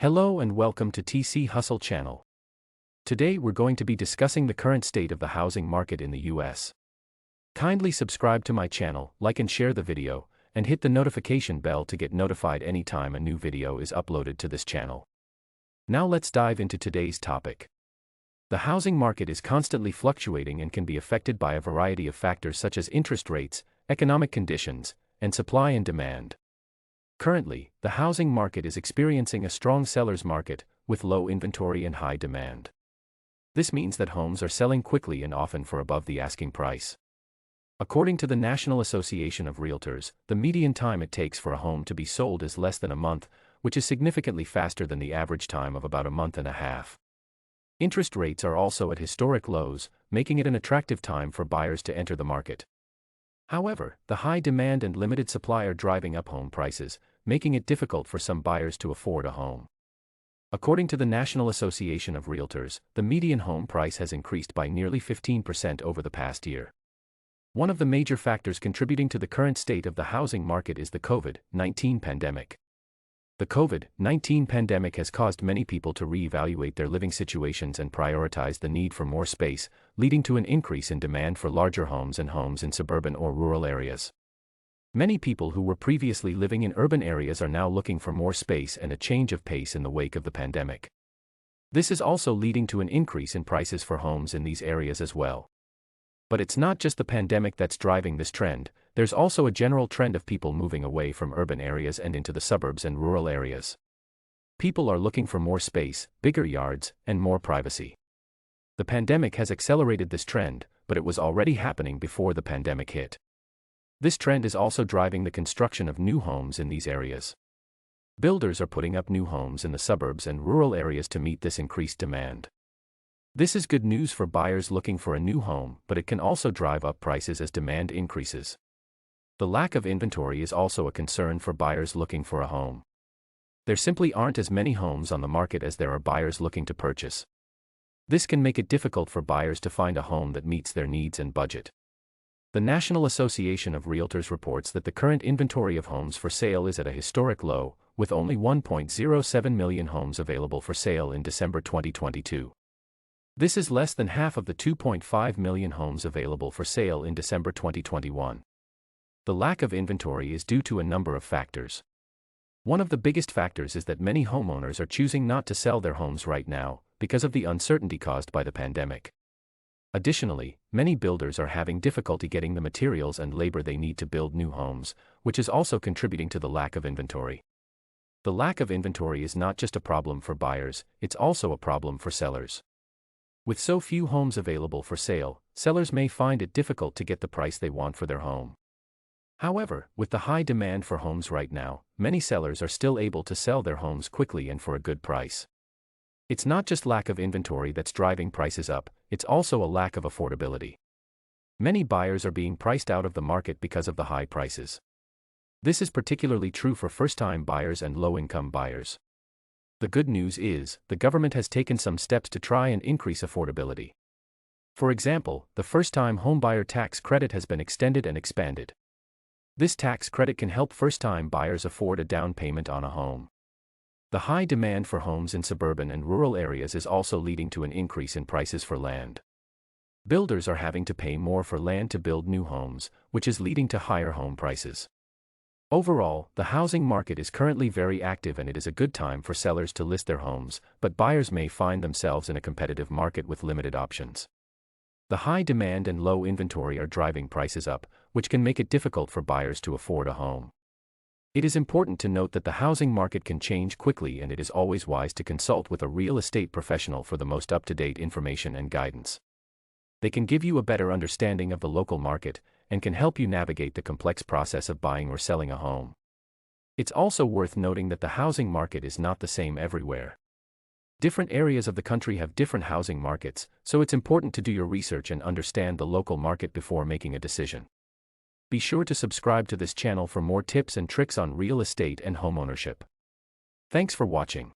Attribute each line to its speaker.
Speaker 1: Hello and welcome to TC Hustle channel. Today we're going to be discussing the current state of the housing market in the US. Kindly subscribe to my channel, like and share the video, and hit the notification bell to get notified anytime a new video is uploaded to this channel. Now let's dive into today's topic. The housing market is constantly fluctuating and can be affected by a variety of factors such as interest rates, economic conditions, and supply and demand. Currently, the housing market is experiencing a strong seller's market, with low inventory and high demand. This means that homes are selling quickly and often for above the asking price. According to the National Association of Realtors, the median time it takes for a home to be sold is less than a month, which is significantly faster than the average time of about a month and a half. Interest rates are also at historic lows, making it an attractive time for buyers to enter the market. However, the high demand and limited supply are driving up home prices, making it difficult for some buyers to afford a home. According to the National Association of Realtors, the median home price has increased by nearly 15% over the past year. One of the major factors contributing to the current state of the housing market is the COVID-19 pandemic. The COVID-19 pandemic has caused many people to reevaluate their living situations and prioritize the need for more space, leading to an increase in demand for larger homes and homes in suburban or rural areas. Many people who were previously living in urban areas are now looking for more space and a change of pace in the wake of the pandemic. This is also leading to an increase in prices for homes in these areas as well. But it's not just the pandemic that's driving this trend, there's also a general trend of people moving away from urban areas and into the suburbs and rural areas. People are looking for more space, bigger yards, and more privacy. The pandemic has accelerated this trend, but it was already happening before the pandemic hit. This trend is also driving the construction of new homes in these areas. Builders are putting up new homes in the suburbs and rural areas to meet this increased demand. This is good news for buyers looking for a new home, but it can also drive up prices as demand increases. The lack of inventory is also a concern for buyers looking for a home. There simply aren't as many homes on the market as there are buyers looking to purchase. This can make it difficult for buyers to find a home that meets their needs and budget. The National Association of Realtors reports that the current inventory of homes for sale is at a historic low, with only 1.07 million homes available for sale in December 2022. This is less than half of the 2.5 million homes available for sale in December 2021. The lack of inventory is due to a number of factors. One of the biggest factors is that many homeowners are choosing not to sell their homes right now, because of the uncertainty caused by the pandemic. Additionally, many builders are having difficulty getting the materials and labor they need to build new homes, which is also contributing to the lack of inventory. The lack of inventory is not just a problem for buyers, it's also a problem for sellers. With so few homes available for sale, sellers may find it difficult to get the price they want for their home. However, with the high demand for homes right now, many sellers are still able to sell their homes quickly and for a good price. It's not just lack of inventory that's driving prices up, it's also a lack of affordability. Many buyers are being priced out of the market because of the high prices. This is particularly true for first-time buyers and low-income buyers. The good news is, the government has taken some steps to try and increase affordability. For example, the first-time homebuyer tax credit has been extended and expanded. This tax credit can help first-time buyers afford a down payment on a home. The high demand for homes in suburban and rural areas is also leading to an increase in prices for land. Builders are having to pay more for land to build new homes, which is leading to higher home prices. Overall, the housing market is currently very active and it is a good time for sellers to list their homes, but buyers may find themselves in a competitive market with limited options. The high demand and low inventory are driving prices up, which can make it difficult for buyers to afford a home. It is important to note that the housing market can change quickly and it is always wise to consult with a real estate professional for the most up-to-date information and guidance. They can give you a better understanding of the local market and can help you navigate the complex process of buying or selling a home. It's also worth noting that the housing market is not the same everywhere. Different areas of the country have different housing markets, so it's important to do your research and understand the local market before making a decision. Be sure to subscribe to this channel for more tips and tricks on real estate and homeownership. Thanks for watching.